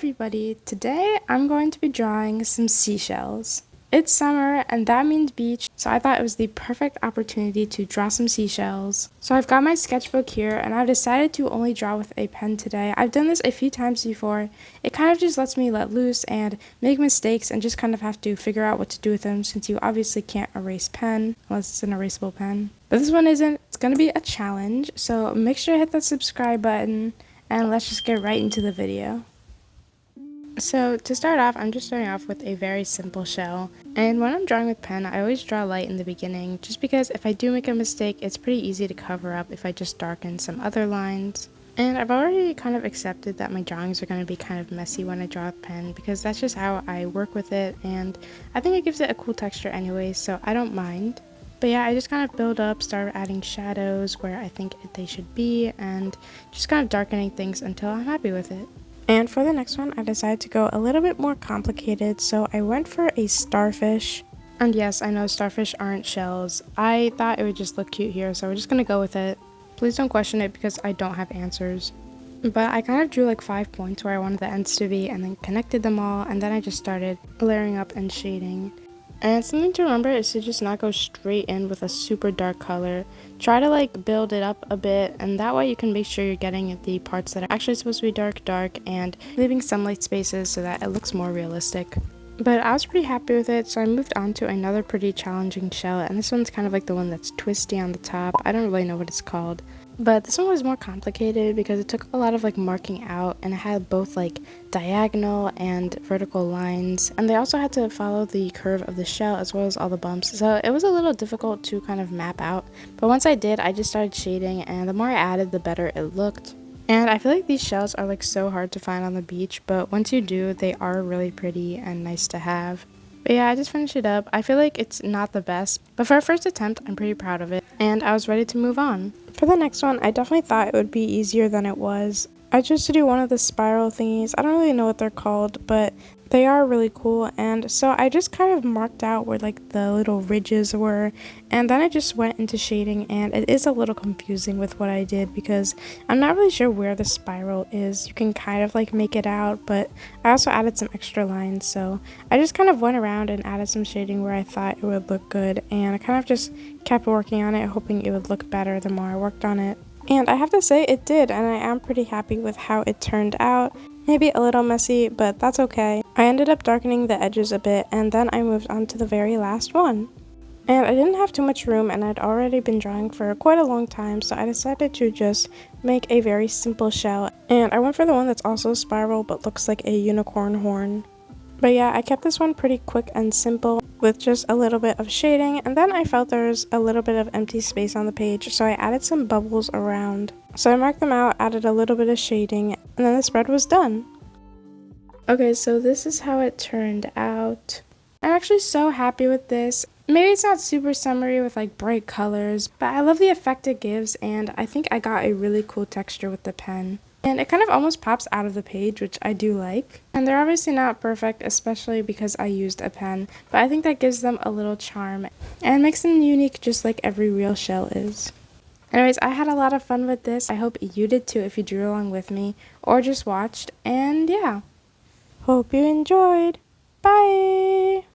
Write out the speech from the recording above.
everybody! Today I'm going to be drawing some seashells. It's summer and that means beach, so I thought it was the perfect opportunity to draw some seashells. So I've got my sketchbook here and I've decided to only draw with a pen today. I've done this a few times before. It kind of just lets me let loose and make mistakes and just kind of have to figure out what to do with them, since you obviously can't erase pen unless it's an erasable pen. But this one isn't. It's going to be a challenge, so make sure to hit that subscribe button and let's just get right into the video. So to start off, I'm just starting off with a very simple shell, and when I'm drawing with pen, I always draw light in the beginning, just because if I do make a mistake, it's pretty easy to cover up if I just darken some other lines. And I've already kind of accepted that my drawings are going to be kind of messy when I draw with pen, because that's just how I work with it, and I think it gives it a cool texture anyway, so I don't mind. But yeah, I just kind of build up, start adding shadows where I think they should be, and just kind of darkening things until I'm happy with it. And for the next one, I decided to go a little bit more complicated, so I went for a starfish. And yes, I know starfish aren't shells. I thought it would just look cute here, so we're just gonna go with it. Please don't question it because I don't have answers. But I kind of drew like 5 points where I wanted the ends to be and then connected them all, and then I just started layering up and shading. And something to remember is to just not go straight in with a super dark color. Try to like build it up a bit, and that way you can make sure you're getting the parts that are actually supposed to be dark and leaving some light spaces so that it looks more realistic. But I was pretty happy with it, so I moved on to another pretty challenging shell, and this one's kind of like the one that's twisty on the top. I don't really know what it's called. But this one was more complicated because it took a lot of like marking out, and it had both like diagonal and vertical lines, and they also had to follow the curve of the shell as well as all the bumps, so it was a little difficult to kind of map out. But once I did, I just started shading, and the more I added, the better it looked. And I feel like these shells are like so hard to find on the beach, but once you do, they are really pretty and nice to have. But yeah, I just finished it up. I feel like it's not the best, but for a first attempt, I'm pretty proud of it, and I was ready to move on. For the next one, I definitely thought it would be easier than it was. I chose to do one of the spiral thingies. I don't really know what they're called, but they are really cool, and so I just kind of marked out where like the little ridges were, and then I just went into shading, and it is a little confusing with what I did because I'm not really sure where the spiral is. You can kind of like make it out, but I also added some extra lines, so I just kind of went around and added some shading where I thought it would look good, and I kind of just kept working on it, hoping it would look better the more I worked on it. And I have to say it did, and I am pretty happy with how it turned out. Maybe a little messy, but that's okay. I ended up darkening the edges a bit, and then I moved on to the very last one. And I didn't have too much room, and I'd already been drawing for quite a long time, so I decided to just make a very simple shell. And I went for the one that's also spiral but looks like a unicorn horn. But yeah, I kept this one pretty quick and simple with just a little bit of shading, and then I felt there was a little bit of empty space on the page, so I added some bubbles around. So I marked them out, added a little bit of shading, and then the spread was done. Okay, so this is how it turned out. I'm actually so happy with this. Maybe it's not super summery with like bright colors, but I love the effect it gives, and I think I got a really cool texture with the pen. And it kind of almost pops out of the page, which I do like. And they're obviously not perfect, especially because I used a pen, but I think that gives them a little charm and makes them unique just like every real shell is. Anyways, I had a lot of fun with this. I hope you did too if you drew along with me or just watched. And yeah, hope you enjoyed. Bye!